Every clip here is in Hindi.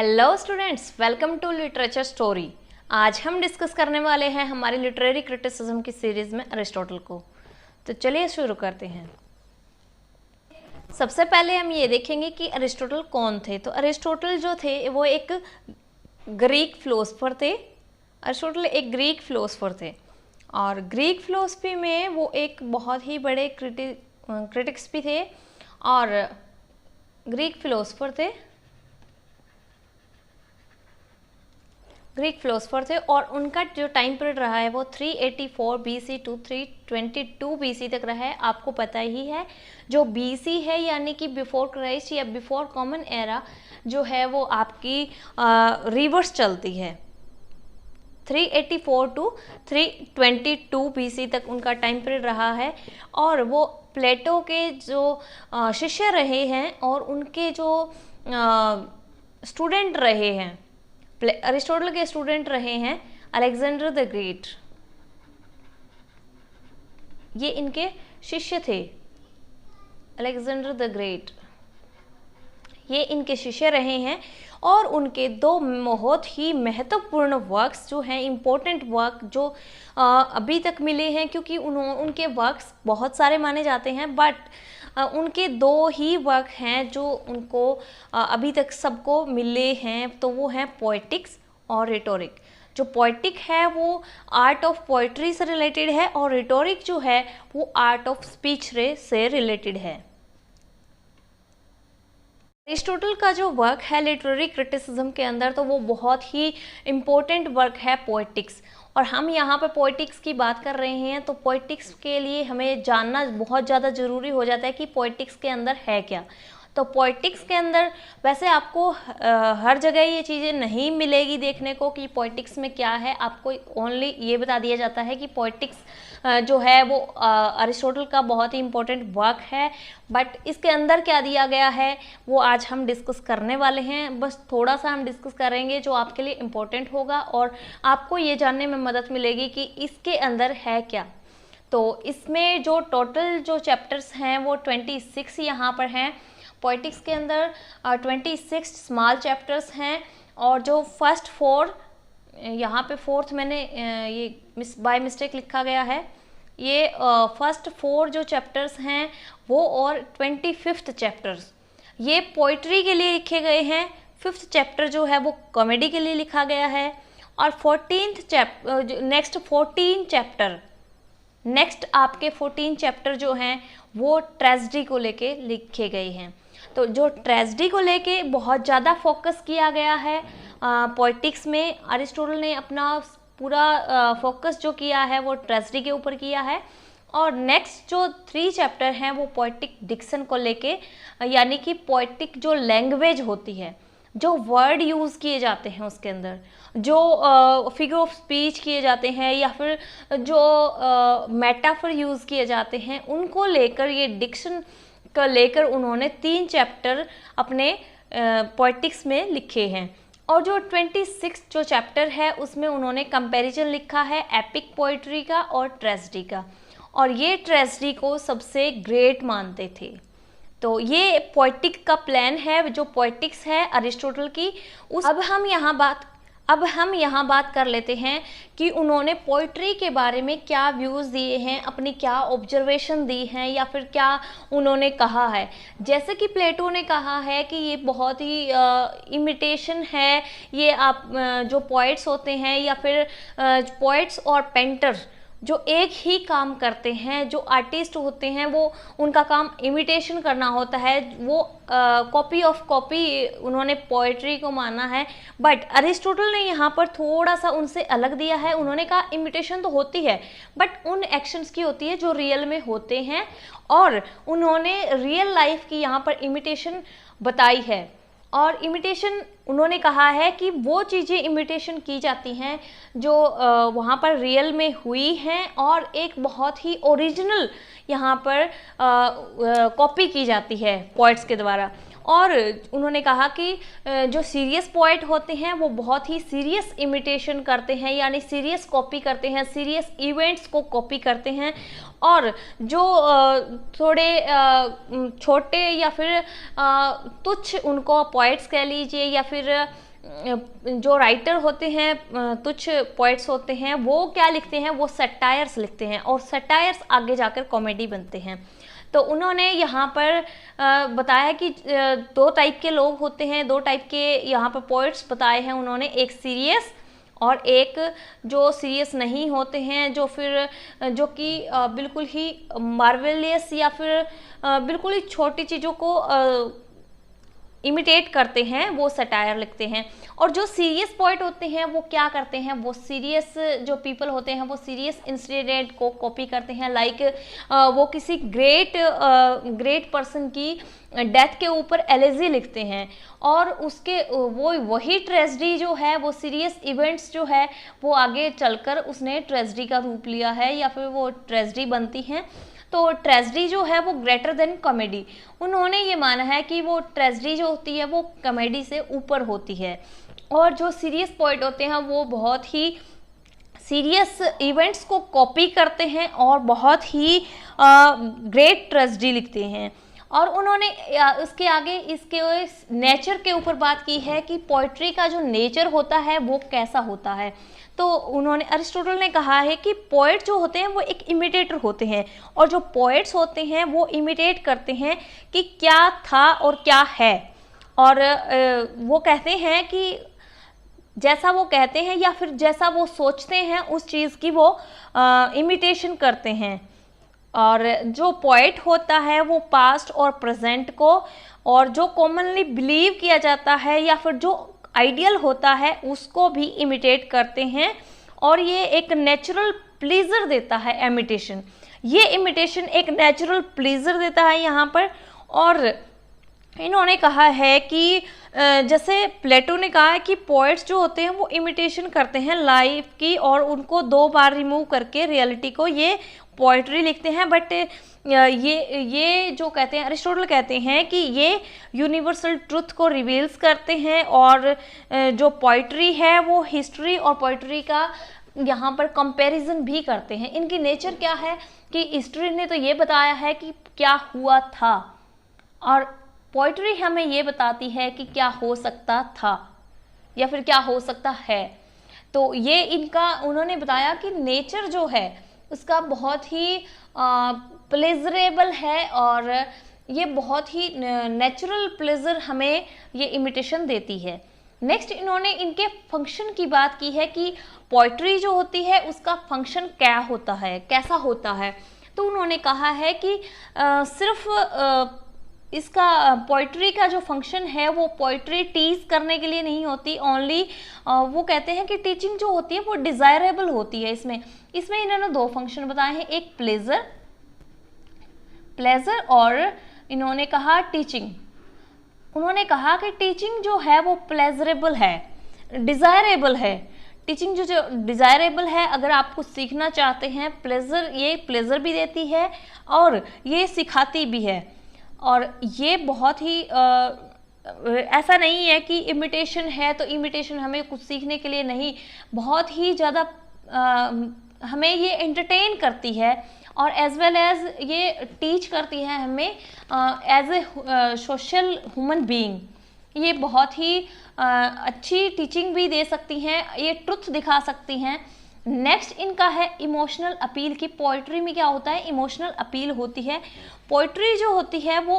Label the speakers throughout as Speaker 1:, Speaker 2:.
Speaker 1: Hello students, welcome to literature story. आज हम डिस्कस करने वाले हैं हमारी लिटरेरी क्रिटिसिज्म की सीरीज में अरिस्टोटल को। तो चलिए शुरू करते हैं। सबसे पहले हम ये देखेंगे कि अरिस्टोटल कौन थे। तो अरिस्टोटल जो थे वो एक ग्रीक फिलोसफर थे। अरिस्टोटल एक ग्रीक फिलोसफर थे और ग्रीक फिलोसफी में वो एक बहुत ही बड़े क्रिटिक्स भी थे और ग्रीक फिलोसफर थे और उनका जो टाइम पीरियड रहा है वो 384 BC टू 322 BC तक रहा है। आपको पता ही है जो BC है यानी कि बिफोर क्राइस्ट या बिफोर कॉमन एरा जो है वो आपकी रिवर्स चलती है। 384 टू 322 BC तक उनका टाइम पीरियड रहा है और वो प्लेटो के जो शिष्य रहे हैं और उनके जो स्टूडेंट रहे हैं, अरिस्टोटल के स्टूडेंट रहे हैं अलेक्जेंडर द ग्रेट। ये इनके शिष्य थे, अलेक्जेंडर द ग्रेट ये इनके शिष्य रहे हैं और उनके दो बहुत ही महत्वपूर्ण वर्क्स जो हैं, इम्पोर्टेंट वर्क जो अभी तक मिले हैं, क्योंकि उनके वर्क्स बहुत सारे माने जाते हैं बट उनके दो ही वर्क हैं जो उनको अभी तक सबको मिले हैं। तो वो हैं पोएटिक्स और रिटोरिक। जो पोएटिक है वो आर्ट ऑफ पोएट्री से रिलेटेड है और रिटोरिक जो है वो आर्ट ऑफ स्पीच से रिलेटेड है। अरिस्टोटल का जो वर्क है लिटरेरी क्रिटिसिज्म के अंदर तो वो बहुत ही इम्पोर्टेंट वर्क है पोएटिक्स। और हम यहाँ पे पोएटिक्स की बात कर रहे हैं तो पोएटिक्स के लिए हमें जानना बहुत ज़्यादा ज़रूरी हो जाता है कि पोएटिक्स के अंदर है क्या। तो पोएटिक्स के अंदर वैसे आपको हर जगह ये चीज़ें नहीं मिलेगी देखने को कि पोएटिक्स में क्या है। आपको ओनली ये बता दिया जाता है कि पोएटिक्स जो है वो अरिस्टोटल का बहुत ही इम्पोर्टेंट वर्क है, बट इसके अंदर क्या दिया गया है वो आज हम डिस्कस करने वाले हैं। बस थोड़ा सा हम डिस्कस करेंगे जो आपके लिए इम्पोर्टेंट होगा और आपको ये जानने में मदद मिलेगी कि इसके अंदर है क्या। तो इसमें जो टोटल जो चैप्टर्स हैं वो 26 यहाँ पर हैं। पोएटिक्स के अंदर 26 स्मॉल चैप्टर्स हैं और जो फर्स्ट 4, यहाँ पे फोर्थ मैंने ये बाय मिस्टेक लिखा गया है, ये फर्स्ट 4 जो चैप्टर्स हैं वो और 25th चैप्टर्स ये पोइट्री के लिए लिखे गए हैं। 5th चैप्टर जो है वो कॉमेडी के लिए लिखा गया है और 14th चैप्टर नेक्स्ट आपके 14 चैप्टर जो हैं वो ट्रेजेडी को लेके लिखे गए हैं। तो जो ट्रेजेडी को लेके बहुत ज़्यादा फोकस किया गया है पोएटिक्स में, अरिस्टोटल ने अपना पूरा फोकस जो किया है वो ट्रेजेडी के ऊपर किया है। और नेक्स्ट जो 3 चैप्टर हैं वो पोएटिक डिक्शन को लेके, यानी कि पोएटिक जो लैंग्वेज होती है, जो वर्ड यूज़ किए जाते हैं उसके अंदर, जो फिगर ऑफ स्पीच किए जाते हैं या फिर जो मेटाफर यूज़ किए जाते हैं, उनको लेकर ये डिक्शन को लेकर उन्होंने 3 चैप्टर अपने पोएटिक्स में लिखे हैं। और जो 26 जो चैप्टर है उसमें उन्होंने कंपैरिजन लिखा है एपिक पोएट्री का और ट्रेजेडी का, और ये ट्रेजेडी को सबसे ग्रेट मानते थे। तो ये पोएटिक का प्लान है, जो पोएटिक्स है अरिस्टोटल की। अब हम यहाँ बात कर लेते हैं कि उन्होंने पोइट्री के बारे में क्या व्यूज़ दिए हैं, अपनी क्या ऑब्जर्वेशन दी हैं या फिर क्या उन्होंने कहा है। जैसे कि प्लेटो ने कहा है कि ये बहुत ही इमिटेशन है, ये आप जो पोइट्स होते हैं या फिर पोइट्स और पेंटर जो एक ही काम करते हैं, जो आर्टिस्ट होते हैं वो उनका काम इमिटेशन करना होता है, वो कॉपी ऑफ कॉपी उन्होंने पोएट्री को माना है। बट अरिस्टोटल ने यहाँ पर थोड़ा सा उनसे अलग दिया है। उन्होंने कहा इमिटेशन तो होती है बट उन एक्शंस की होती है जो रियल में होते हैं, और उन्होंने रियल लाइफ की यहाँ पर इमिटेशन बताई है। और इमिटेशन उन्होंने कहा है कि वो चीज़ें इमिटेशन की जाती हैं जो वहाँ पर रियल में हुई हैं और एक बहुत ही ओरिजिनल यहाँ पर कॉपी की जाती है पोइट्स के द्वारा। और उन्होंने कहा कि जो सीरियस पोएट होते हैं वो बहुत ही सीरियस इमिटेशन करते हैं, यानी सीरियस कॉपी करते हैं, सीरियस इवेंट्स को कॉपी करते हैं। और जो थोड़े छोटे या फिर तुच्छ उनको पोएट्स कह लीजिए या फिर जो राइटर होते हैं, कुछ पोइट्स होते हैं, वो क्या लिखते हैं, वो सटायर्स लिखते हैं, और सटायर्स आगे जाकर कॉमेडी बनते हैं। तो उन्होंने यहाँ पर बताया कि दो टाइप के लोग होते हैं, दो टाइप के यहाँ पर पोइट्स बताए हैं उन्होंने, एक सीरियस और एक जो सीरियस नहीं होते हैं, जो फिर जो कि बिल्कुल ही मार्वेलियस या फिर बिल्कुल ही छोटी चीज़ों को इमिटेट करते हैं, वो सटायर लिखते हैं। और जो सीरियस पोइट होते हैं वो क्या करते हैं, वो सीरियस जो पीपल होते हैं वो सीरियस इंसिडेंट को कॉपी करते हैं, लाइक वो किसी ग्रेट पर्सन की डेथ के ऊपर एलेजी लिखते हैं, और उसके वो वही ट्रेजेडी जो है, वो सीरियस इवेंट्स जो है वो आगे चलकर उसने ट्रेजेडी का रूप लिया है या फिर वो ट्रेजेडी बनती हैं। तो ट्रेजेडी जो है वो ग्रेटर देन कॉमेडी, उन्होंने ये माना है कि वो ट्रेजेडी जो होती है वो कॉमेडी से ऊपर होती है। और जो सीरियस पोइट होते हैं वो बहुत ही सीरियस इवेंट्स को कॉपी करते हैं और बहुत ही ग्रेट ट्रेजेडी लिखते हैं। और उन्होंने उसके आगे इसके नेचर के ऊपर बात की है कि पोइट्री का जो नेचर होता है वो कैसा होता है। तो उन्होंने, अरिस्टोटल ने कहा है कि पोएट जो होते हैं वो एक इमिटेटर होते हैं, और जो पोएट्स होते हैं वो इमिटेट करते हैं कि क्या था और क्या है, और वो कहते हैं कि जैसा वो कहते हैं या फिर जैसा वो सोचते हैं उस चीज़ की वो इमिटेशन करते हैं। और जो पोएट होता है वो पास्ट और प्रेजेंट को, और जो कॉमनली बिलीव किया जाता है या फिर जो आइडियल होता है उसको भी इमिटेट करते हैं, और ये एक नेचुरल प्लीजर देता है इमिटेशन। ये इमिटेशन एक नेचुरल प्लीजर देता है यहाँ पर। और इन्होंने कहा है कि जैसे प्लेटो ने कहा है कि पोएट्स जो होते हैं वो इमिटेशन करते हैं लाइफ की, और उनको 2 बार रिमूव करके रियलिटी को ये पोएट्री लिखते हैं। बट ये जो कहते हैं, अरिस्टोटल कहते हैं कि ये यूनिवर्सल ट्रुथ को रिवील्स करते हैं, और जो पोएट्री है वो हिस्ट्री और पोएट्री का यहाँ पर कंपैरिजन भी करते हैं। इनकी नेचर क्या है कि हिस्ट्री ने तो ये बताया है कि क्या हुआ था, और पोएट्री हमें ये बताती है कि क्या हो सकता था या फिर क्या हो सकता है। तो ये इनका उन्होंने बताया कि नेचर जो है उसका बहुत ही प्लेजरेबल है, और ये बहुत ही नेचुरल प्लेजर हमें ये इमिटेशन देती है। नेक्स्ट इन्होंने इनके फंक्शन की बात की है कि पोइट्री जो होती है उसका फंक्शन क्या होता है, कैसा होता है। तो उन्होंने कहा है कि सिर्फ इसका पोइट्री का जो फंक्शन है वो पोइट्री टीच करने के लिए नहीं होती ओनली, वो कहते हैं कि टीचिंग जो होती है वो डिज़ायरेबल होती है। इसमें इन्होंने 2 फंक्शन बताए हैं, एक प्लेजर और इन्होंने कहा टीचिंग। उन्होंने कहा कि टीचिंग जो है वो प्लेजरेबल है, डिज़ायरेबल है। टीचिंग जो डिज़ायरेबल है, अगर आप कुछ सीखना चाहते हैं, ये प्लेजर भी देती है और ये सिखाती भी है। और ये बहुत ही ऐसा नहीं है कि इमिटेशन है तो इमिटेशन हमें कुछ सीखने के लिए नहीं, बहुत ही ज़्यादा हमें ये एंटरटेन करती है, और एज वेल एज ये टीच करती है हमें as a social human being. ये बहुत ही अच्छी टीचिंग भी दे सकती हैं, ये ट्रुथ दिखा सकती हैं। नेक्स्ट इनका है इमोशनल अपील की पोइट्री में क्या होता है, इमोशनल अपील होती है। पोइट्री जो होती है वो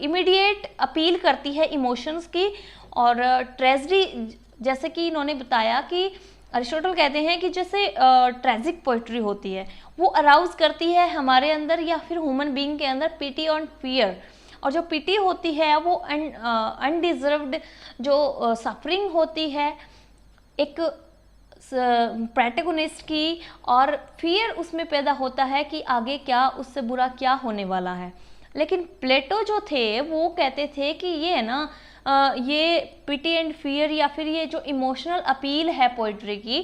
Speaker 1: इमीडिएट अपील करती है इमोशंस की, और ट्रेजेडी जैसे कि इन्होंने बताया कि अरिस्टोटल कहते हैं कि जैसे ट्रेजिक पोइट्री होती है वो अराउज करती है हमारे अंदर या फिर ह्यूमन बीइंग के अंदर पिटी और फियर, और जो पिटी होती है वो अनडिजर्व्ड जो सफरिंग होती है एक प्रोटैगनिस्ट की, और फियर उसमें पैदा होता है कि आगे क्या उससे बुरा क्या होने वाला है। लेकिन प्लेटो जो थे वो कहते थे कि ये है ना ये पिटी एंड फियर या फिर ये जो इमोशनल अपील है पोइट्री की,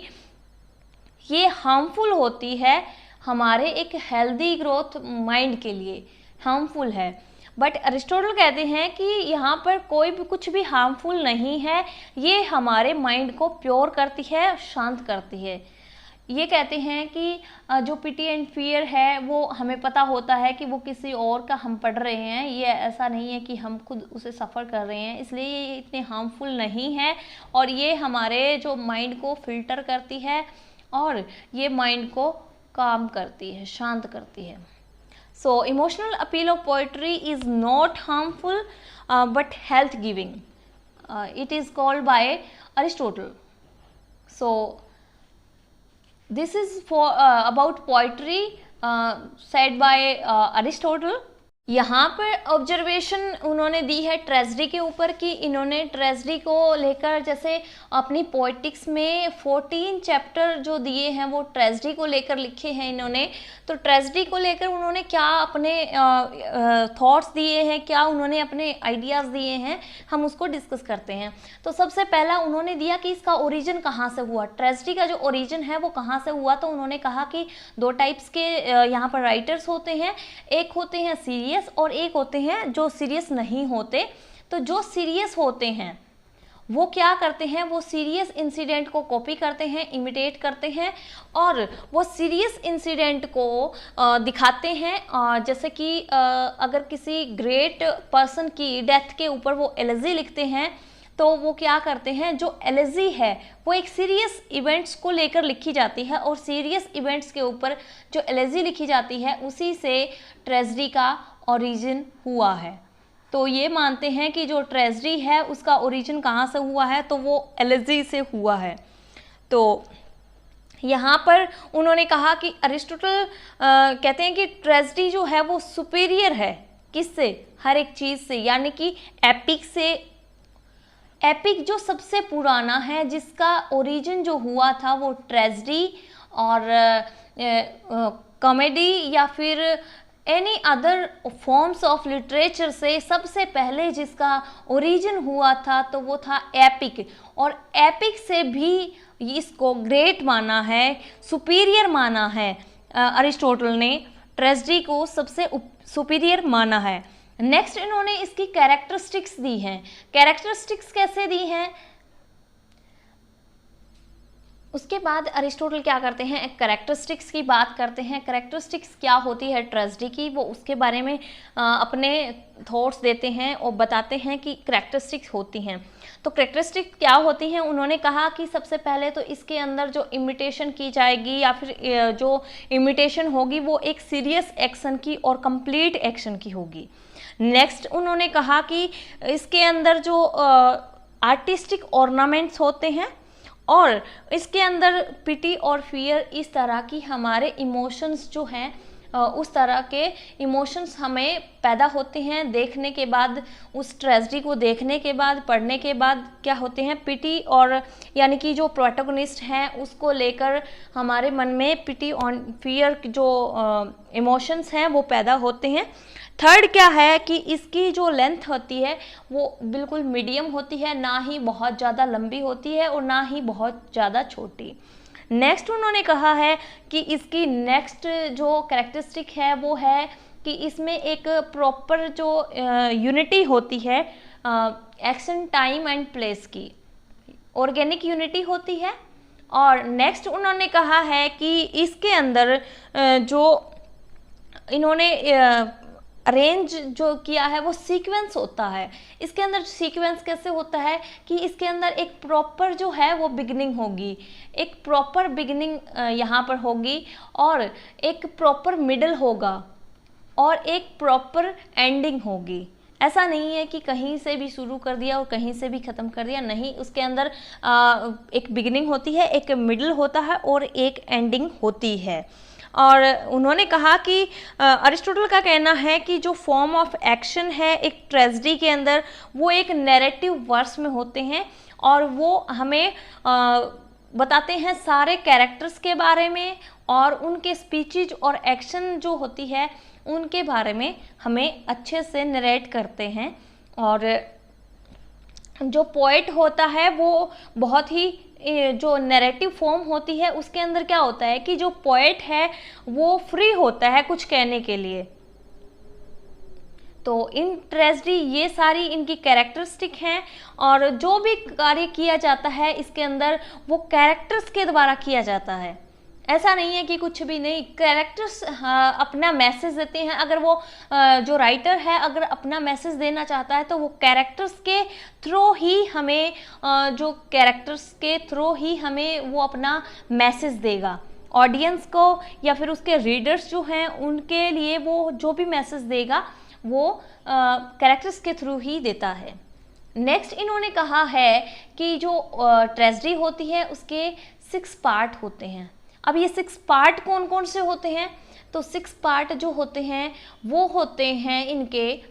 Speaker 1: ये हार्मफुल होती है हमारे एक हेल्दी ग्रोथ माइंड के लिए, हार्मफुल है। बट अरिस्टोटल कहते हैं कि यहाँ पर कोई भी कुछ भी हार्मफुल नहीं है, ये हमारे माइंड को प्योर करती है, शांत करती है। ये कहते हैं कि जो पिटी एंड फियर है वो हमें पता होता है कि वो किसी और का हम पढ़ रहे हैं, ये ऐसा नहीं है कि हम खुद उसे सफ़र कर रहे हैं, इसलिए ये इतने हार्मफुल नहीं है और ये हमारे जो माइंड को फिल्टर करती है और ये माइंड को काम करती है, शांत करती है। So emotional appeal of poetry is not harmful but health giving, it is called by Aristotle. So this is for about poetry said by Aristotle। यहाँ पर ऑब्जर्वेशन उन्होंने दी है ट्रेजेडी के ऊपर कि इन्होंने ट्रेजेडी को लेकर जैसे अपनी पोइटिक्स में 14 चैप्टर जो दिए हैं वो ट्रेजेडी को लेकर लिखे हैं इन्होंने। तो ट्रेजेडी को लेकर उन्होंने क्या अपने थॉट्स दिए हैं, क्या उन्होंने अपने आइडियाज़ दिए हैं, हम उसको डिस्कस करते हैं। तो सबसे पहला उन्होंने दिया कि इसका ओरिजिन कहाँ से हुआ, ट्रेजेडी का जो ओरिजिन है वो कहाँ से हुआ। तो उन्होंने कहा कि दो टाइप्स के यहाँ पर राइटर्स होते हैं, एक होते हैं सीरियस और एक होते हैं जो सीरियस नहीं होते। तो जो सीरियस होते हैं वो क्या करते हैं, वो सीरियस इंसिडेंट को कॉपी करते हैं, इमिटेट करते हैं और वो सीरियस इंसिडेंट को दिखाते हैं। जैसे कि अगर किसी ग्रेट पर्सन की डेथ के ऊपर वो एलेजी लिखते हैं तो वो क्या करते हैं, जो एलेजी है वो एक सीरियस इवेंट्स को लेकर लिखी जाती है और सीरियस इवेंट्स के ऊपर जो एलेजी लिखी जाती है उसी से ट्रेजेडी का ओरिजिन हुआ है। तो ये मानते हैं कि जो ट्रेजेडी है उसका ओरिजिन कहाँ से हुआ है, तो वो एलेजी से हुआ है। तो यहाँ पर उन्होंने कहा कि अरिस्टोटल कहते हैं कि ट्रेजेडी जो है वो सुपीरियर है, किससे, हर एक चीज़ से, यानी कि एपिक से। एपिक जो सबसे पुराना है, जिसका ओरिजिन जो हुआ था वो ट्रेजेडी और कॉमेडी या फिर any other forms of literature से सबसे पहले जिसका ओरिजिन हुआ था तो वो था एपिक। और एपिक से भी इसको ग्रेट माना है, सुपीरियर माना है। अरिस्टोटल ने ट्रेजेडी को सबसे सुपीरियर माना है। नेक्स्ट इन्होंने इसकी कैरेक्टरिस्टिक्स दी हैं। कैरेक्टरिस्टिक्स कैसे दी हैं, उसके बाद अरिस्टोटल क्या करते हैं, एक कैरेक्टरिस्टिक्स की बात करते हैं। कैरेक्टरिस्टिक्स क्या होती है ट्रेजेडी की, वो उसके बारे में अपने थॉट्स देते हैं और बताते हैं कि कैरेक्टरिस्टिक्स होती हैं। तो कैरेक्टरिस्टिक्स क्या होती हैं, उन्होंने कहा कि सबसे पहले तो इसके अंदर जो इमिटेशन की जाएगी या फिर जो इमिटेशन होगी वो एक सीरियस एक्शन की और कंप्लीट एक्शन की होगी। नेक्स्ट उन्होंने कहा कि इसके अंदर जो आर्टिस्टिक ऑर्नामेंट्स होते हैं और इसके अंदर पिटी और फियर, इस तरह की हमारे इमोशंस जो हैं उस तरह के इमोशंस हमें पैदा होते हैं देखने के बाद, उस ट्रेजेडी को देखने के बाद, पढ़ने के बाद क्या होते हैं, पिटी और यानी कि जो प्रोटैगनिस्ट हैं उसको लेकर हमारे मन में पिटी और फियर जो इमोशंस हैं वो पैदा होते हैं। थर्ड क्या है कि इसकी जो लेंथ होती है वो बिल्कुल मीडियम होती है, ना ही बहुत ज़्यादा लंबी होती है और ना ही बहुत ज़्यादा छोटी। नेक्स्ट उन्होंने कहा है कि इसकी नेक्स्ट जो कैरेक्टरिस्टिक है वो है कि इसमें एक प्रॉपर जो यूनिटी होती है एक्शन, टाइम एंड प्लेस की, ऑर्गेनिक यूनिटी होती है। और नेक्स्ट उन्होंने कहा है कि इसके अंदर जो इन्होंने अरेंज जो किया है वो सीक्वेंस होता है। इसके अंदर सीक्वेंस कैसे होता है कि इसके अंदर एक प्रॉपर जो है वो बिगिनिंग होगी, एक प्रॉपर बिगिनिंग यहाँ पर होगी और एक प्रॉपर मिडल होगा और एक प्रॉपर एंडिंग होगी। ऐसा नहीं है कि कहीं से भी शुरू कर दिया और कहीं से भी ख़त्म कर दिया, नहीं, उसके अंदर एक बिगिनिंग होती है, एक मिडल होता है और एक एंडिंग होती है। और उन्होंने कहा कि अरिस्टोटल का कहना है कि जो फॉर्म ऑफ एक्शन है एक ट्रेजेडी के अंदर वो एक नैरेटिव वर्स में होते हैं और वो हमें बताते हैं सारे कैरेक्टर्स के बारे में और उनके स्पीचेज और एक्शन जो होती है उनके बारे में हमें अच्छे से नरेट करते हैं। और जो पोएट होता है वो बहुत ही जो नैरेटिव फॉर्म होती है उसके अंदर क्या होता है कि जो पोएट है वो फ्री होता है कुछ कहने के लिए। तो इन ट्रेजेडी ये सारी इनकी कैरेक्टरिस्टिक हैं और जो भी कार्य किया जाता है इसके अंदर वो कैरेक्टर्स के द्वारा किया जाता है। ऐसा नहीं है कि कुछ भी नहीं, कैरेक्टर्स अपना मैसेज देते हैं। अगर वो जो राइटर है अगर अपना मैसेज देना चाहता है तो वो कैरेक्टर्स के थ्रू ही हमें जो कैरेक्टर्स के थ्रू ही हमें वो अपना मैसेज देगा ऑडियंस को, या फिर उसके रीडर्स जो हैं उनके लिए वो जो भी मैसेज देगा वो कैरेक्टर्स के थ्रू ही देता है। नेक्स्ट इन्होंने कहा है कि जो ट्रेजेडी होती है उसके 6 पार्ट होते हैं। अब ये 6 पार्ट कौन कौन से होते हैं? तो 6 पार्ट जो होते हैं वो होते हैं इनके,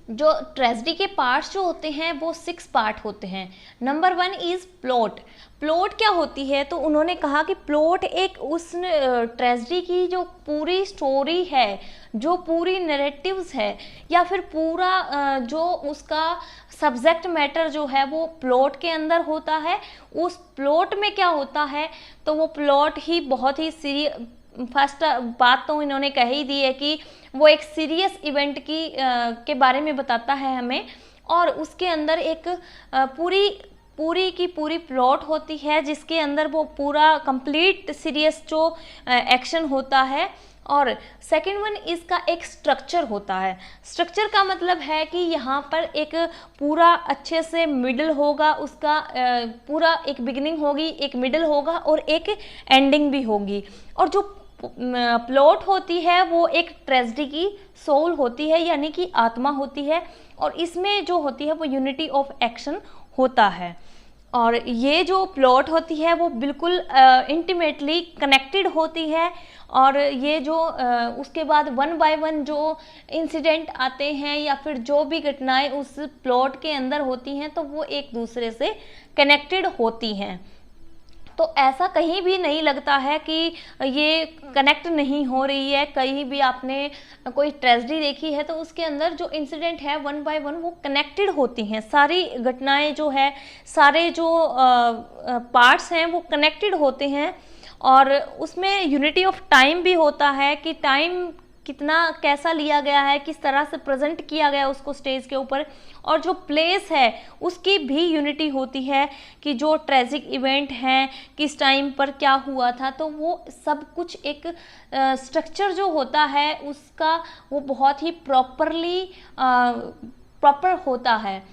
Speaker 1: जो ट्रेजेडी के पार्ट्स जो होते हैं वो 6 पार्ट होते हैं। Number 1 is plot. प्लॉट क्या होती है? तो उन्होंने कहा कि प्लॉट एक उस ट्रेजेडी की जो पूरी स्टोरी है, जो पूरी नैरेटिव्स है, या फिर पूरा जो उसका सब्जेक्ट मैटर जो है वो प्लॉट के अंदर होता है। उस प्लॉट में क्या होता है? तो वो प्लॉट ही बहुत ही फर्स्ट बात तो इन्होंने कह ही दी है कि वो एक सीरियस इवेंट के बारे में बताता है हमें, और उसके अंदर एक पूरी की पूरी प्लॉट होती है जिसके अंदर वो पूरा कंप्लीट सीरियस जो एक्शन होता है। और सेकंड वन इसका एक स्ट्रक्चर होता है। स्ट्रक्चर का मतलब है कि यहाँ पर एक पूरा अच्छे से मिडल होगा, उसका पूरा एक बिगिनिंग होगी, एक मिडल होगा और एक एंडिंग भी होगी। और जो प्लॉट होती है वो एक ट्रेजेडी की सोल होती है, यानी कि आत्मा होती है, और इसमें जो होती है वो यूनिटी ऑफ एक्शन होता है। और ये जो प्लॉट होती है वो बिल्कुल इंटीमेटली कनेक्टेड होती है, और ये जो उसके बाद 1 बाय 1 जो इंसिडेंट आते हैं या फिर जो भी घटनाएं उस प्लॉट के अंदर होती हैं तो वो एक दूसरे से कनेक्टेड होती हैं। तो ऐसा कहीं भी नहीं लगता है कि ये कनेक्ट नहीं हो रही है। कहीं भी आपने कोई ट्रेजेडी देखी है तो उसके अंदर जो इंसिडेंट है 1 बाय 1 वो कनेक्टेड होती हैं, सारी घटनाएं जो है, सारे जो पार्ट्स हैं वो कनेक्टेड होते हैं। और उसमें यूनिटी ऑफ टाइम भी होता है कि टाइम कितना कैसा लिया गया है, किस तरह से प्रेजेंट किया गया उसको स्टेज के ऊपर, और जो प्लेस है उसकी भी यूनिटी होती है कि जो ट्रेजिक इवेंट हैं किस टाइम पर क्या हुआ था, तो वो सब कुछ एक स्ट्रक्चर जो होता है उसका वो बहुत ही प्रॉपर होता है।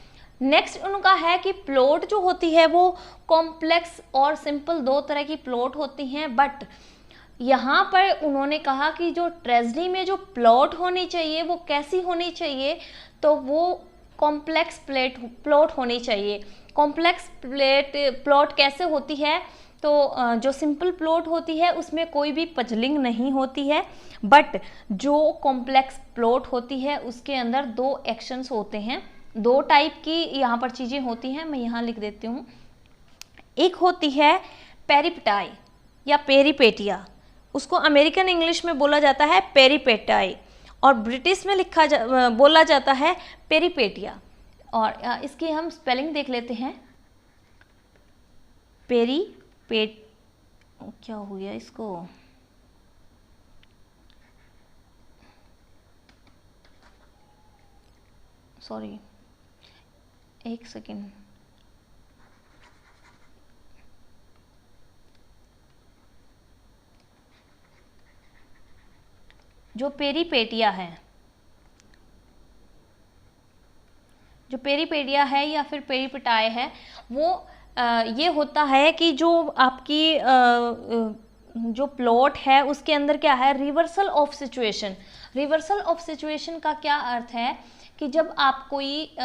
Speaker 1: नेक्स्ट उनका है कि प्लॉट जो होती है वो कॉम्प्लेक्स और सिंपल 2 तरह की प्लॉट होती हैं, बट यहाँ पर उन्होंने कहा कि जो ट्रेजेडी में जो प्लॉट होनी चाहिए वो कैसी होनी चाहिए, तो वो कॉम्प्लेक्स प्लॉट होनी चाहिए। कॉम्प्लेक्स प्लॉट कैसे होती है? तो जो सिंपल प्लॉट होती है उसमें कोई भी पजलिंग नहीं होती है, बट जो कॉम्प्लेक्स प्लॉट होती है उसके अंदर 2 एक्शंस होते हैं। 2 टाइप की यहाँ पर चीज़ें होती हैं, मैं यहाँ लिख देती हूँ। एक होती है पेरिपेटाई या पेरिपेटिया, उसको अमेरिकन इंग्लिश में बोला जाता है पेरिपेटाई, और ब्रिटिश में बोला जाता है पेरिपेटिया। और इसकी हम स्पेलिंग देख लेते हैं। क्या हो गया इसको, सॉरी एक सेकेंड। जो पेरिपेटिया है या फिर पेरिपेटाई है वो ये होता है कि जो आपकी जो प्लॉट है उसके अंदर क्या है, reversal of situation. Reversal of situation का क्या अर्थ है कि जब आप कोई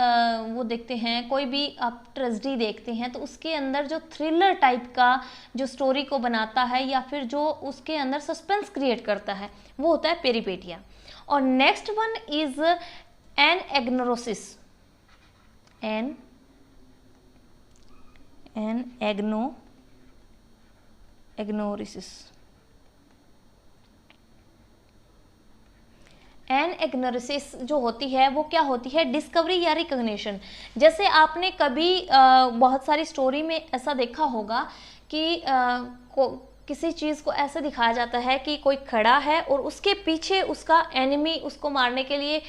Speaker 1: वो देखते हैं, कोई भी आप ट्रेजेडी देखते हैं तो उसके अंदर जो थ्रिलर टाइप का जो स्टोरी को बनाता है या फिर जो उसके अंदर सस्पेंस क्रिएट करता है वो होता है पेरिपेटिया। और नेक्स्ट वन इज एनएग्नोसिस। एनएग्नोसिस जो होती है वो क्या होती है, डिस्कवरी या रिकग्निशन। जैसे आपने कभी बहुत सारी स्टोरी में ऐसा देखा होगा कि किसी चीज़ को ऐसे दिखाया जाता है कि कोई खड़ा है और उसके पीछे उसका एनिमी उसको मारने के लिए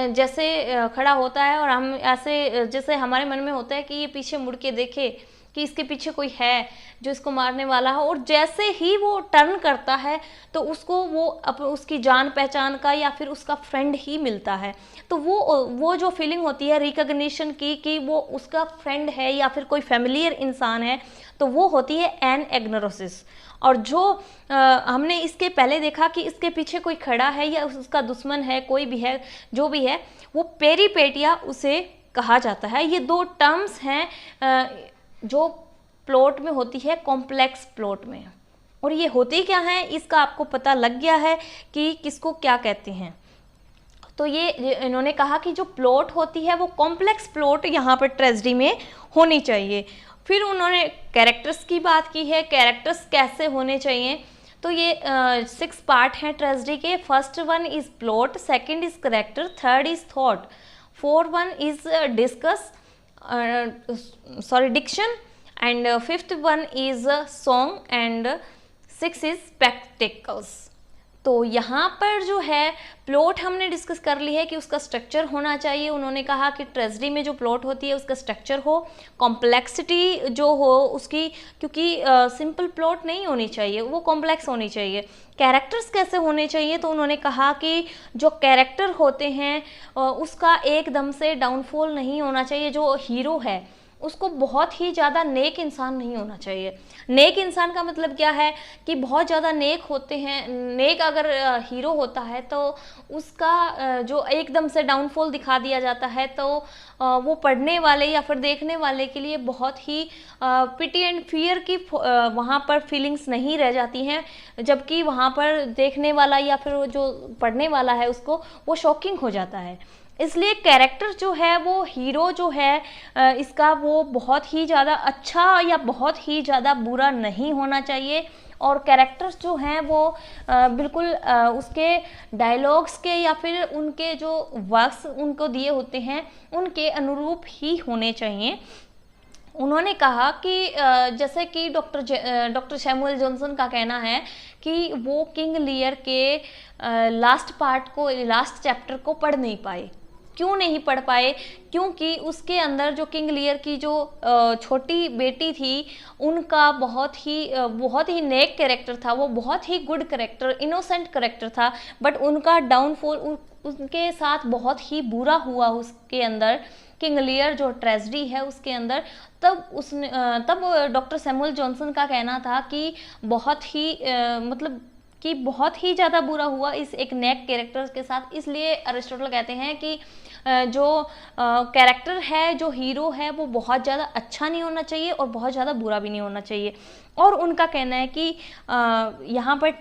Speaker 1: जैसे खड़ा होता है, और हम ऐसे जैसे हमारे मन में होता है कि ये पीछे मुड़ के देखे कि इसके पीछे कोई है जो इसको मारने वाला है, और जैसे ही वो टर्न करता है तो उसको वो उसकी जान पहचान का या फिर उसका फ्रेंड ही मिलता है। तो वो जो फीलिंग होती है रिकॉग्निशन की कि वो उसका फ्रेंड है या फिर कोई फैमिलियर इंसान है, तो वो होती है एनएग्नोसिस। और जो हमने इसके पहले देखा कि इसके पीछे कोई खड़ा है या उसका दुश्मन है, कोई भी है, जो भी है, वो पेरीपेटिया उसे कहा जाता है। ये दो टर्म्स हैं जो प्लॉट में होती है, कॉम्प्लेक्स प्लॉट में। और ये होती क्या है इसका आपको पता लग गया है कि किसको क्या कहते हैं। तो ये इन्होंने कहा कि जो प्लॉट होती है वो कॉम्प्लेक्स प्लॉट यहाँ पर ट्रेजेडी में होनी चाहिए। फिर उन्होंने कैरेक्टर्स की बात की है, कैरेक्टर्स कैसे होने चाहिए। तो ये 6 पार्ट हैं ट्रेजेडी के। First one is plot, second is character, third is thought, fourth one is diction, and fifth one is song, and 6 is spectacles. तो यहाँ पर जो है प्लॉट हमने डिस्कस कर ली है कि उसका स्ट्रक्चर होना चाहिए। उन्होंने कहा कि ट्रेजेडी में जो प्लॉट होती है उसका स्ट्रक्चर हो, कॉम्प्लेक्सिटी जो हो उसकी, क्योंकि सिंपल प्लॉट नहीं होनी चाहिए, वो कॉम्प्लेक्स होनी चाहिए। कैरेक्टर्स कैसे होने चाहिए, तो उन्होंने कहा कि जो कैरेक्टर होते हैं उसका एकदम से डाउनफॉल नहीं होना चाहिए। जो हीरो है उसको बहुत ही ज़्यादा नेक इंसान नहीं होना चाहिए। नेक इंसान का मतलब क्या है कि बहुत ज़्यादा नेक होते हैं, नेक अगर हीरो होता है तो उसका जो एकदम से डाउनफॉल दिखा दिया जाता है तो वो पढ़ने वाले या फिर देखने वाले के लिए बहुत ही पिटी एंड फियर की वहाँ पर फीलिंग्स नहीं रह जाती हैं, जबकि वहाँ पर देखने वाला या फिर जो पढ़ने वाला है उसको वो शॉकिंग हो जाता है। इसलिए कैरेक्टर जो है वो हीरो जो है इसका वो बहुत ही ज़्यादा अच्छा या बहुत ही ज़्यादा बुरा नहीं होना चाहिए। और कैरेक्टर्स जो हैं वो बिल्कुल उसके डायलॉग्स के या फिर उनके जो वर्क्स उनको दिए होते हैं उनके अनुरूप ही होने चाहिए। उन्होंने कहा कि जैसे कि डॉक्टर सैमुअल जॉनसन का कहना है कि वो किंग लियर के लास्ट पार्ट को, लास्ट चैप्टर को पढ़ नहीं पाए। क्यों नहीं पढ़ पाए? क्योंकि उसके अंदर जो किंग लियर की जो छोटी बेटी थी उनका बहुत ही नेक कैरेक्टर था, वो बहुत ही गुड कैरेक्टर, इनोसेंट कैरेक्टर था, बट उनका डाउनफॉल उनके साथ बहुत ही बुरा हुआ उसके अंदर, किंग लियर जो ट्रेजेडी है उसके अंदर। तब डॉक्टर सैमुअल जॉनसन का कहना था कि बहुत ही ज़्यादा बुरा हुआ इस एक नेक कैरेक्टर के साथ। इसलिए अरिस्टोटल कहते हैं कि जो कैरेक्टर है, जो हीरो है, वो बहुत ज़्यादा अच्छा नहीं होना चाहिए और बहुत ज़्यादा बुरा भी नहीं होना चाहिए। और उनका कहना है कि यहाँ पर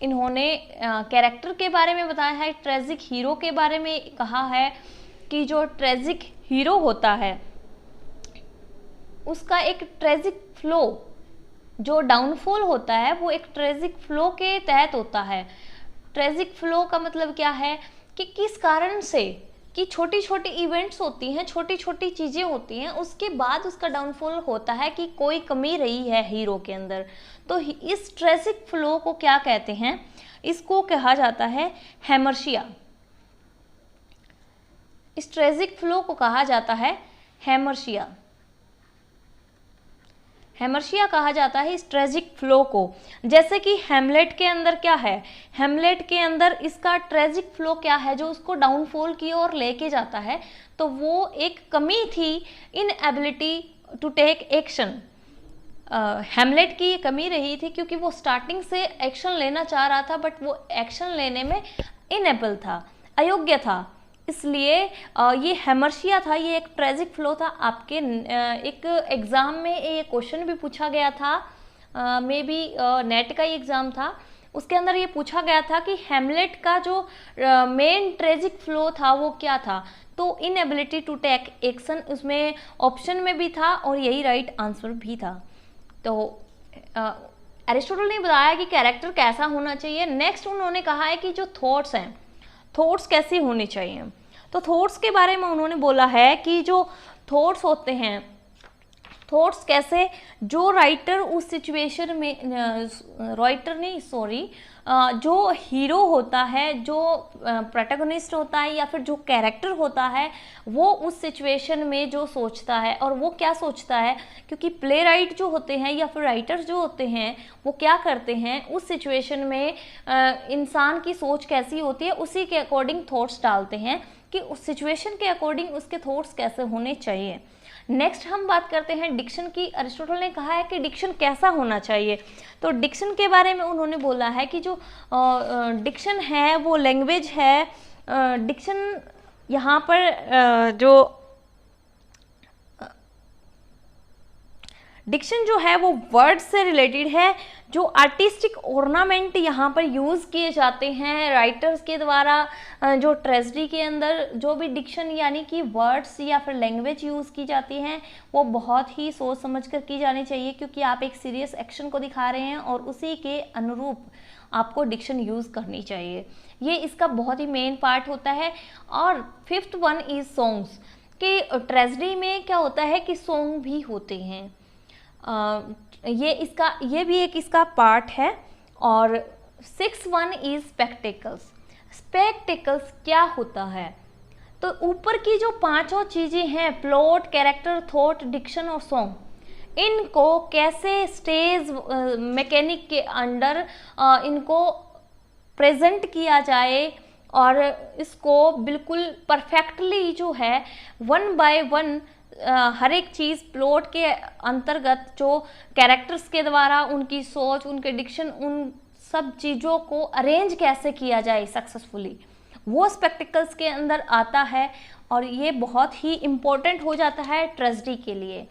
Speaker 1: इन्होंने कैरेक्टर के बारे में बताया है, ट्रेजिक हीरो के बारे में कहा है कि जो ट्रेजिक हीरो होता है उसका एक ट्रेजिक फ्लो, जो डाउनफॉल होता है वो एक ट्रेजिक फ्लो के तहत होता है। ट्रेजिक फ्लो का मतलब क्या है कि किस कारण से, कि छोटी छोटी इवेंट्स होती हैं, छोटी छोटी चीज़ें होती हैं, उसके बाद उसका डाउनफॉल होता है कि कोई कमी रही है हीरो के अंदर। तो इस ट्रेजिक फ्लो को क्या कहते हैं? इसको कहा जाता है हेमर्शिया। इस ट्रेजिक फ्लो को कहा जाता है हेमर्शिया। हेमर्शिया कहा जाता है इस ट्रेजिक फ्लो को। जैसे कि हेमलेट के अंदर क्या है, हेमलेट के अंदर इसका ट्रेजिक फ्लो क्या है जो उसको डाउनफॉल की ओर लेके जाता है, तो वो एक कमी थी, इनएबिलिटी टू टेक एक्शन। हेमलेट की ये कमी रही थी क्योंकि वो स्टार्टिंग से एक्शन लेना चाह रहा था बट वो एक्शन लेने में इनेबल था, अयोग्य था। इसलिए ये हेमर्शिया था, ये एक ट्रेजिक फ्लो था। आपके एक एग्ज़ाम में ये क्वेश्चन भी पूछा गया था, मे बी नेट का ही एग्ज़ाम था, उसके अंदर ये पूछा गया था कि हेमलेट का जो मेन ट्रेजिक फ्लो था वो क्या था, तो इनएबिलिटी टू टेक एक्शन उसमें ऑप्शन में भी था और यही राइट आंसर भी था। तो एरिस्टोटल ने बताया कि कैरेक्टर कैसा होना चाहिए। नेक्स्ट उन्होंने कहा है कि जो थॉट्स हैं, थॉट्स कैसी होनी चाहिए। तो थॉट्स के बारे में उन्होंने बोला है कि जो थॉट्स होते हैं थॉट्स कैसे, जो राइटर उस सिचुएशन में, राइटर नहीं सॉरी, जो हीरो होता है, जो प्रोटैगनिस्ट होता है या फिर जो कैरेक्टर होता है, वो उस सिचुएशन में जो सोचता है और वो क्या सोचता है, क्योंकि प्ले राइट जो होते हैं या फिर राइटर जो होते हैं वो क्या करते हैं, उस सिचुएशन में इंसान की सोच कैसी होती है उसी के अकॉर्डिंग थॉट्स डालते हैं कि उस सिचुएशन के अकॉर्डिंग उसके थॉट्स कैसे होने चाहिए। नेक्स्ट हम बात करते हैं डिक्शन की। अरिस्टोटल ने कहा है कि डिक्शन कैसा होना चाहिए। तो डिक्शन के बारे में उन्होंने बोला है कि जो डिक्शन है वो लैंग्वेज है। डिक्शन यहाँ पर जो डिक्शन जो है वो वर्ड से रिलेटेड है। जो आर्टिस्टिक ऑर्नामेंट यहाँ पर यूज़ किए जाते हैं राइटर्स के द्वारा, जो ट्रेजेडी के अंदर जो भी डिक्शन यानी कि वर्ड्स या फिर लैंग्वेज यूज़ की जाती हैं वो बहुत ही सोच समझ कर की जानी चाहिए, क्योंकि आप एक सीरियस एक्शन को दिखा रहे हैं और उसी के अनुरूप आपको डिक्शन यूज़ करनी चाहिए। ये इसका बहुत ही मेन पार्ट होता है। और फिफ्थ वन इज सॉन्ग्स, कि ट्रेजेडी में क्या होता है कि सॉन्ग भी होते हैं। ये भी एक इसका पार्ट है। और six one is spectacles. Spectacles क्या होता है, तो ऊपर की जो पांचों चीज़ें हैं, प्लॉट, कैरेक्टर, थॉट, डिक्शन और सॉन्ग, इनको कैसे स्टेज मैकेनिक के अंडर इनको प्रेजेंट किया जाए और इसको बिल्कुल परफेक्टली जो है वन बाय वन हर एक चीज़ प्लॉट के अंतर्गत जो कैरेक्टर्स के द्वारा उनकी सोच, उनके डिक्शन, उन सब चीज़ों को अरेंज कैसे किया जाए सक्सेसफुली, वो स्पेक्टिकल्स के अंदर आता है। और ये बहुत ही इम्पोर्टेंट हो जाता है ट्रेजेडी के लिए।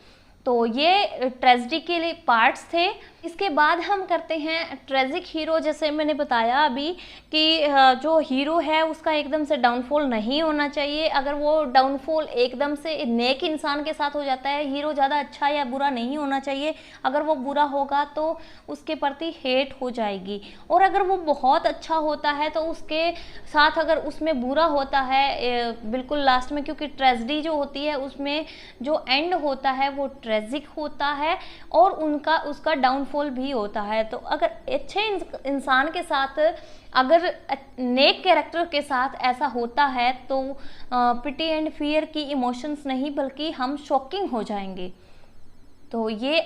Speaker 1: तो ये ट्रेजेडी के लिए पार्ट्स थे। इसके बाद हम करते हैं ट्रेजिक हीरो। जैसे मैंने बताया अभी कि जो हीरो है उसका एकदम से डाउनफॉल नहीं होना चाहिए। अगर वो डाउनफॉल एकदम से नेक इंसान के साथ हो जाता है, हीरो ज़्यादा अच्छा या बुरा नहीं होना चाहिए। अगर वो बुरा होगा तो उसके प्रति हेट हो जाएगी, और अगर वो बहुत अच्छा होता है तो उसके साथ अगर उसमें बुरा होता है बिल्कुल लास्ट में, क्योंकि ट्रेजेडी जो होती है उसमें जो एंड होता है वो ट्रेजिक होता है और उसका डाउनफॉल भी होता है। तो अगर अच्छे इंसान के साथ, अगर नेक कैरेक्टर के साथ ऐसा होता है तो पिटी एंड फियर की इमोशंस नहीं बल्कि हम शॉकिंग हो जाएंगे। तो ये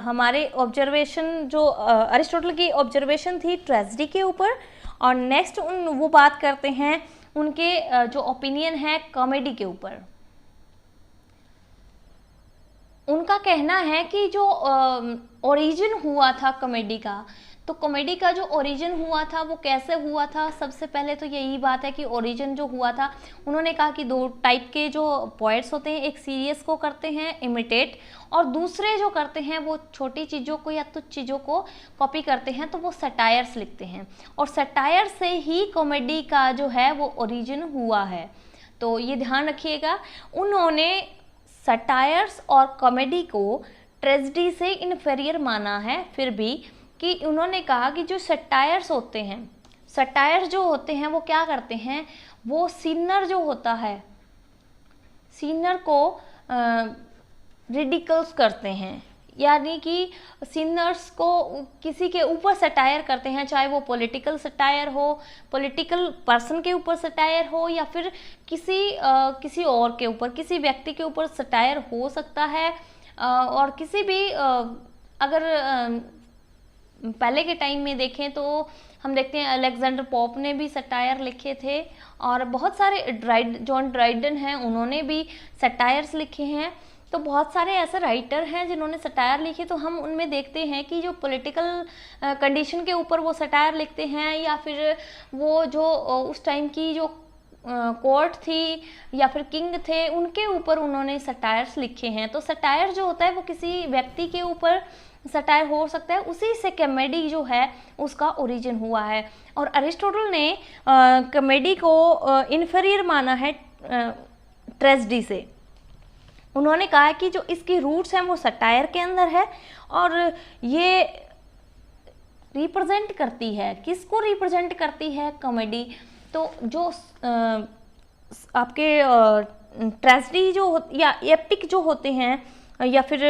Speaker 1: हमारे ऑब्जर्वेशन जो अरिस्टोटल की ऑब्जर्वेशन थी ट्रेजेडी के ऊपर। और नेक्स्ट वो बात करते हैं उनके जो ओपिनियन है कॉमेडी के ऊपर। उनका कहना है कि जो ओरिजिन हुआ था कॉमेडी का, तो कॉमेडी का जो ओरिजिन हुआ था वो कैसे हुआ था। सबसे पहले तो यही बात है कि ओरिजिन जो हुआ था, उन्होंने कहा कि दो टाइप के जो पोएट्स होते हैं, एक सीरियस को करते हैं इमिटेट, और दूसरे जो करते हैं वो छोटी चीज़ों को या तुच्छ चीज़ों को कॉपी करते हैं, तो वो सटायर्स लिखते हैं। और सटायर से ही कॉमेडी का जो है वो ओरिजिन हुआ है। तो ये ध्यान रखिएगा, उन्होंने सटायर्स और कॉमेडी को ट्रेजेडी से इन्फीरियर माना है। फिर भी कि उन्होंने कहा कि जो सटायर्स होते हैं, सटायर्स जो होते हैं वो क्या करते हैं, वो सिनर जो होता है, सिनर को रिडिकल्स करते हैं, यानी कि सिनर्स को किसी के ऊपर सटायर करते हैं, चाहे वो पॉलिटिकल सटायर हो, पॉलिटिकल पर्सन के ऊपर सटायर हो, या फिर किसी और के ऊपर, किसी व्यक्ति के ऊपर सटायर हो सकता है। और किसी भी अगर पहले के टाइम में देखें तो हम देखते हैं अलेक्जेंडर पोप ने भी सटायर लिखे थे, और बहुत सारे जॉन ड्राइडन हैं, उन्होंने भी सटायर्स लिखे हैं। तो बहुत सारे ऐसे राइटर हैं जिन्होंने सटायर लिखे, तो हम उनमें देखते हैं कि जो पॉलिटिकल कंडीशन के ऊपर वो सटायर लिखते हैं, या फिर वो जो उस टाइम की जो कोर्ट थी या फिर किंग थे उनके ऊपर उन्होंने सटायर्स लिखे हैं। तो सटायर जो होता है वो किसी व्यक्ति के ऊपर सटायर हो सकता है, उसी से कॉमेडी जो है उसका ओरिजिन हुआ है। और अरिस्टोटल ने कॉमेडी को इन्फीरियर माना है ट्रेजेडी से। उन्होंने कहा कि जो इसकी रूट्स हैं वो सटायर के अंदर है, और ये रिप्रेजेंट करती है, किसको रिप्रेजेंट करती है कॉमेडी, तो जो आपके ट्रेजेडी जो या एपिक जो होते हैं, या फिर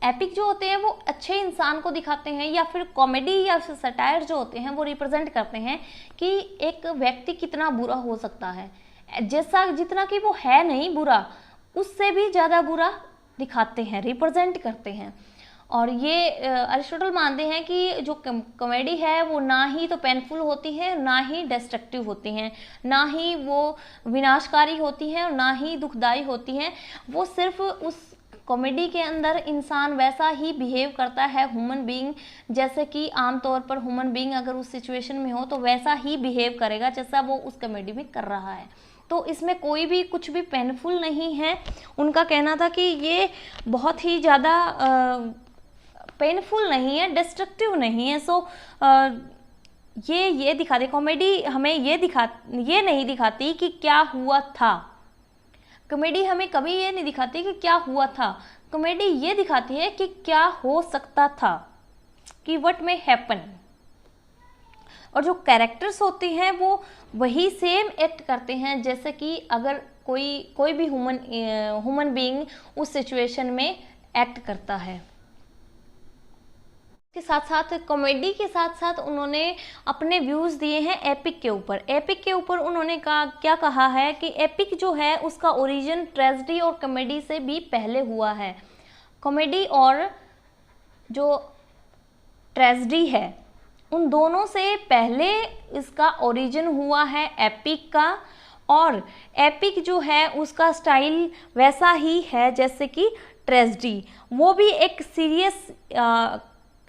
Speaker 1: एपिक जो होते हैं वो अच्छे इंसान को दिखाते हैं, या फिर कॉमेडी या फिर सटायर जो होते हैं वो रिप्रेजेंट करते हैं कि एक व्यक्ति कितना बुरा हो सकता है, जैसा जितना कि वो है नहीं बुरा, उससे भी ज़्यादा बुरा दिखाते हैं, रिप्रेजेंट करते हैं। और ये अरिस्टोटल मानते हैं कि जो कॉमेडी है वो ना ही तो पेनफुल होती है, ना ही डिस्ट्रक्टिव होती हैं, ना ही वो विनाशकारी होती हैं और ना ही दुखदाई होती हैं। वो सिर्फ उस कॉमेडी के अंदर इंसान वैसा ही बिहेव करता है ह्यूमन बीइंग, जैसे कि आमतौर पर ह्यूमन बीइंग अगर उस सिचुएशन में हो तो वैसा ही बिहेव करेगा जैसा वो उस कॉमेडी में कर रहा है। तो इसमें कोई भी कुछ भी पेनफुल नहीं है। उनका कहना था कि ये बहुत ही ज़्यादा पेनफुल नहीं है, डिस्ट्रक्टिव नहीं है। सो ये दिखाती कॉमेडी हमें ये नहीं दिखाती कि क्या हुआ था। कॉमेडी हमें कभी ये नहीं दिखाती कि क्या हुआ था, कॉमेडी ये दिखाती है कि क्या हो सकता था, कि व्हाट में हैपन। और जो कैरेक्टर्स होते हैं वो वही सेम एक्ट करते हैं जैसे कि अगर कोई भी ह्यूमन बीइंग उस सिचुएशन में एक्ट करता है। के साथ साथ कॉमेडी के साथ साथ उन्होंने अपने व्यूज़ दिए हैं एपिक के ऊपर। एपिक के ऊपर उन्होंने क्या कहा है कि एपिक जो है उसका ओरिजिन ट्रेजेडी और कॉमेडी से भी पहले हुआ है। कॉमेडी और जो ट्रेजेडी है उन दोनों से पहले इसका ओरिजिन हुआ है एपिक का। और एपिक जो है उसका स्टाइल वैसा ही है जैसे कि ट्रेजेडी, वो भी एक सीरियस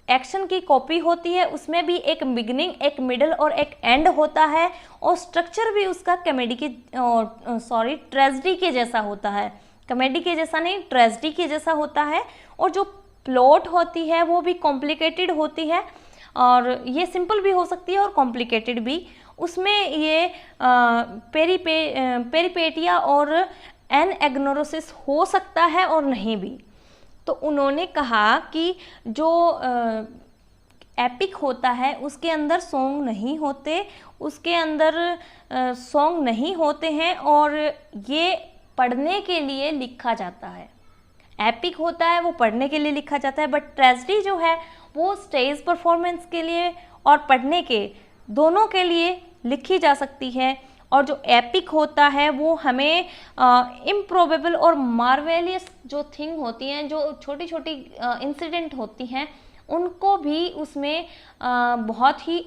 Speaker 1: एक्शन की कॉपी होती है, उसमें भी एक बिगिनिंग, एक मिडल और एक एंड होता है। और स्ट्रक्चर भी उसका ट्रेजेडी के जैसा होता है, कॉमेडी के जैसा नहीं, ट्रेजेडी के जैसा होता है। और जो प्लॉट होती है वो भी कॉम्प्लिकेटेड होती है, और ये सिंपल भी हो सकती है और कॉम्प्लिकेटेड भी। उसमें ये पेरिपेटिया और एनएग्नोसिस हो सकता है और नहीं भी। तो उन्होंने कहा कि जो एपिक होता है उसके अंदर सॉन्ग नहीं होते, उसके अंदर सॉन्ग नहीं होते हैं और ये पढ़ने के लिए लिखा जाता है। एपिक होता है वो पढ़ने के लिए लिखा जाता है, बट ट्रेजेडी जो है वो स्टेज परफॉर्मेंस के लिए और पढ़ने के दोनों के लिए लिखी जा सकती है। और जो एपिक होता है वो हमें इम्प्रोबेबल और मार्वेलियस जो थिंग होती हैं, जो छोटी छोटी इंसिडेंट होती हैं, उनको भी उसमें बहुत ही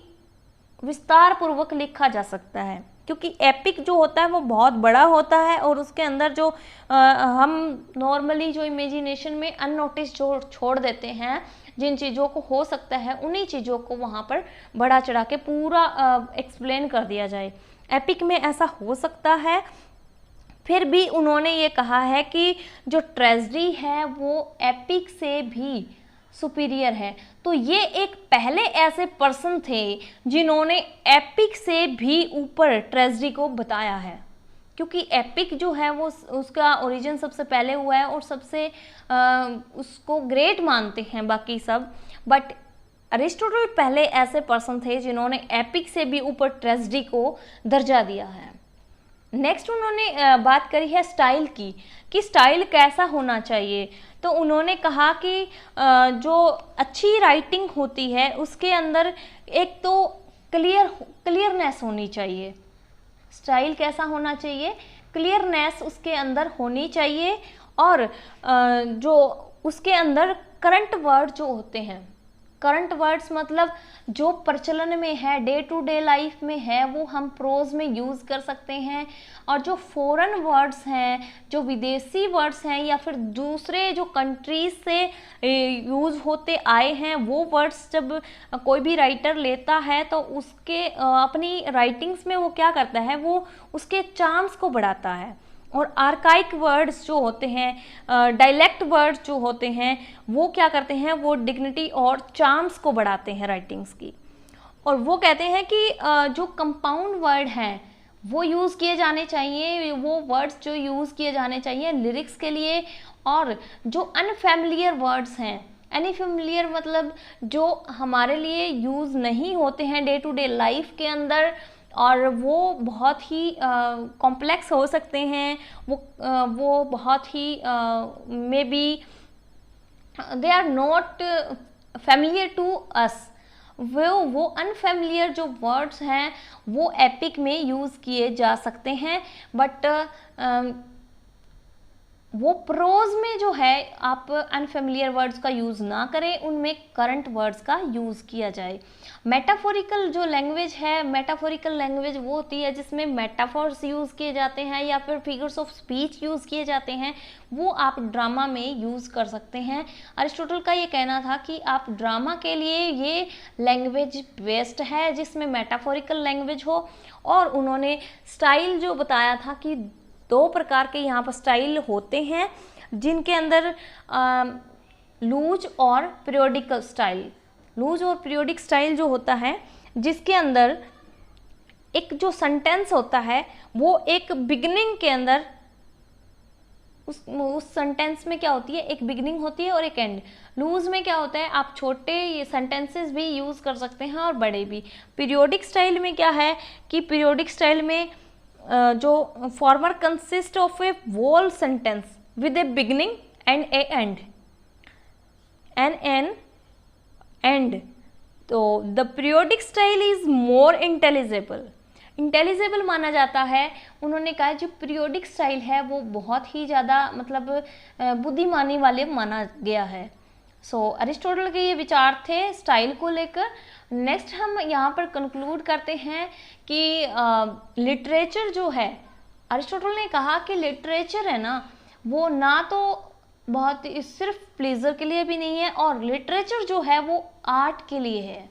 Speaker 1: विस्तार पूर्वक लिखा जा सकता है। क्योंकि एपिक जो होता है वो बहुत बड़ा होता है और उसके अंदर जो हम नॉर्मली जो इमेजिनेशन में अननोटिस जो छोड़ देते हैं, जिन चीज़ों को हो सकता है उन्हीं चीज़ों को वहाँ पर बढ़ा चढ़ा के पूरा एक्सप्लेन कर दिया जाए। एपिक में ऐसा हो सकता है। फिर भी उन्होंने ये कहा है कि जो ट्रेजेडी है वो एपिक से भी सुपीरियर है। तो ये एक पहले ऐसे पर्सन थे जिन्होंने एपिक से भी ऊपर ट्रेजेडी को बताया है, क्योंकि एपिक जो है वो उसका ओरिजिन सबसे पहले हुआ है और सबसे उसको ग्रेट मानते हैं बाकी सब। बट अरिस्टोटल पहले ऐसे पर्सन थे जिन्होंने एपिक से भी ऊपर ट्रेजेडी को दर्जा दिया है। नेक्स्ट उन्होंने बात करी है स्टाइल की, कि स्टाइल कैसा होना चाहिए। तो उन्होंने कहा कि जो अच्छी राइटिंग होती है उसके अंदर एक तो क्लियरनेस होनी चाहिए। स्टाइल कैसा होना चाहिए, क्लियरनेस उसके अंदर होनी चाहिए। और जो उसके अंदर करंट वर्ड जो होते हैं, करंट वर्ड्स मतलब जो प्रचलन में है, डे टू डे लाइफ में है, वो हम प्रोज में यूज़ कर सकते हैं। और जो फॉरेन वर्ड्स हैं, जो विदेशी वर्ड्स हैं या फिर दूसरे जो कंट्रीज से यूज़ होते आए हैं, वो वर्ड्स जब कोई भी राइटर लेता है तो उसके अपनी राइटिंग्स में वो क्या करता है, वो उसके चार्म्स को बढ़ाता है। और आर्काइक वर्ड्स जो होते हैं, डायलेक्ट वर्ड्स जो होते हैं, वो क्या करते हैं, वो डिग्निटी और चार्म्स को बढ़ाते हैं राइटिंग्स की। और वो कहते हैं कि जो कंपाउंड वर्ड हैं वो यूज़ किए जाने चाहिए, वो वर्ड्स जो यूज़ किए जाने चाहिए लिरिक्स के लिए। और जो अनफैमिलियर वर्ड्स हैं, अनफैमिलियर मतलब जो हमारे लिए यूज़ नहीं होते हैं डे टू डे लाइफ के अंदर, और वो बहुत ही कॉम्प्लेक्स हो सकते हैं, वो बहुत ही may be they are not familiar to us. वो अनफेमिलियर जो वर्ड्स हैं वो एपिक में यूज़ किए जा सकते हैं, बट वो प्रोज में जो है आप अनफेमिलियर वर्ड्स का यूज़ ना करें, उनमें करंट वर्ड्स का यूज़ किया जाए। मेटाफोरिकल जो लैंग्वेज है, मेटाफोरिकल लैंग्वेज वो होती है जिसमें मेटाफॉर्स यूज़ किए जाते हैं या फिर फिगर्स ऑफ स्पीच यूज़ किए जाते हैं, वो आप ड्रामा में यूज़ कर सकते हैं। अरिस्टोटल का ये कहना था कि आप ड्रामा के लिए ये लैंग्वेज बेस्ट है जिसमें मेटाफोरिकल लैंग्वेज हो। और उन्होंने स्टाइल जो बताया था कि 2 प्रकार के यहाँ पर स्टाइल होते हैं, जिनके अंदर लूज और पीरियोडिकल स्टाइल। लूज और पीरियोडिक स्टाइल जो होता है, जिसके अंदर एक जो सेंटेंस होता है वो एक बिगिनिंग के अंदर उस सेंटेंस में क्या होती है, एक बिगिनिंग होती है और एक एंड। लूज में क्या होता है, आप छोटे ये सेंटेंसेस भी यूज़ कर सकते हैं और बड़े भी। पीरियोडिक स्टाइल में क्या है कि पीरियोडिक स्टाइल में जो former consist of a whole sentence with a beginning and a end an end. तो the periodic style is more intelligible माना जाता है। उन्होंने कहा जो पीरियोडिक स्टाइल है वो बहुत ही ज़्यादा मतलब बुद्धिमानी वाले माना गया है। सो अरिस्टोटल के ये विचार थे स्टाइल को लेकर। नेक्स्ट हम यहाँ पर कंक्लूड करते हैं कि लिटरेचर जो है, अरिस्टोटल ने कहा कि लिटरेचर है ना वो ना तो बहुत सिर्फ प्लेजर के लिए भी नहीं है, और लिटरेचर जो है वो आर्ट के लिए है।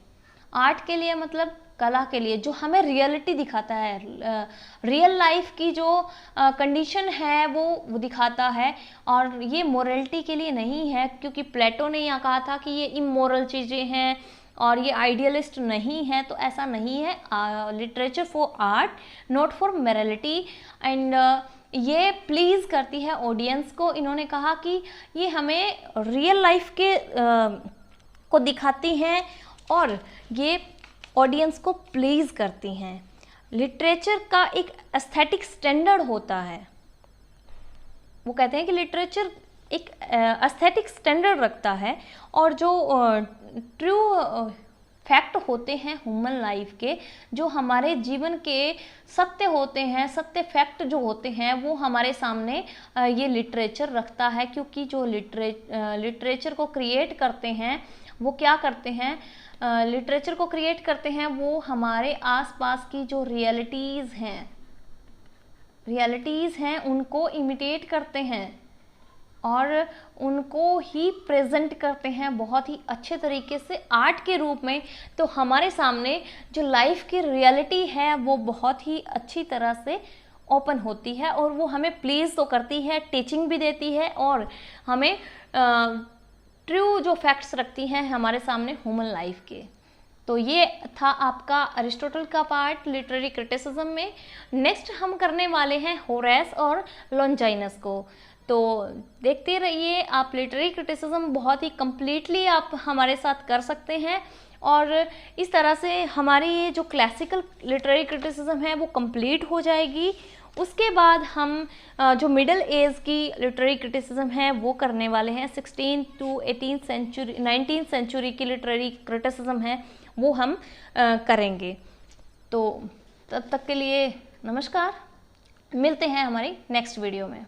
Speaker 1: आर्ट के लिए मतलब कला के लिए, जो हमें रियलिटी दिखाता है, रियल लाइफ की जो कंडीशन है वो दिखाता है। और ये मोरलिटी के लिए नहीं है, क्योंकि प्लेटो ने यहाँ कहा था कि ये इमोरल चीज़ें हैं और ये आइडियलिस्ट नहीं है, तो ऐसा नहीं है। Literature for art not for morality. And ये प्लीज़ करती है ऑडियंस को। इन्होंने कहा कि ये हमें रियल लाइफ के को दिखाती हैं और ये ऑडियंस को प्लीज़ करती हैं। लिटरेचर का एक एस्थेटिक स्टैंडर्ड होता है। वो कहते हैं कि लिटरेचर एक एस्थेटिक स्टैंडर्ड रखता है, और जो ट्रू फैक्ट होते हैं ह्यूमन लाइफ के, जो हमारे जीवन के सत्य होते हैं, सत्य फैक्ट जो होते हैं, वो हमारे सामने ये लिटरेचर रखता है। क्योंकि जो लिटरेचर को क्रिएट करते हैं वो क्या करते हैं, लिटरेचर को क्रिएट करते हैं वो हमारे आसपास की जो रियलिटीज़ हैं उनको इमिटेट करते हैं और उनको ही प्रेजेंट करते हैं बहुत ही अच्छे तरीके से आर्ट के रूप में। तो हमारे सामने जो लाइफ की रियलिटी है वो बहुत ही अच्छी तरह से ओपन होती है, और वो हमें प्लीज़ तो करती है, टीचिंग भी देती है, और हमें ट्रू जो फैक्ट्स रखती हैं हमारे सामने ह्यूमन लाइफ के। तो ये था आपका अरिस्टोटल का पार्ट लिटरेरी क्रिटिसिज्म में। नेक्स्ट हम करने वाले हैं होरेस और लॉन्जाइनस को। तो देखते रहिए आप, लिटरेरी क्रिटिसिज्म बहुत ही कम्प्लीटली आप हमारे साथ कर सकते हैं, और इस तरह से हमारी ये जो क्लासिकल लिटरेरी क्रिटिसिज्म है वो कंप्लीट हो जाएगी। उसके बाद हम जो मिडिल एज की लिटरेरी क्रिटिसिज्म है वो करने वाले हैं। 16 to 18th century 19th century की लिटरेरी क्रिटिसिज्म है वो हम करेंगे। तो तब तक के लिए नमस्कार, मिलते हैं हमारी नेक्स्ट वीडियो में।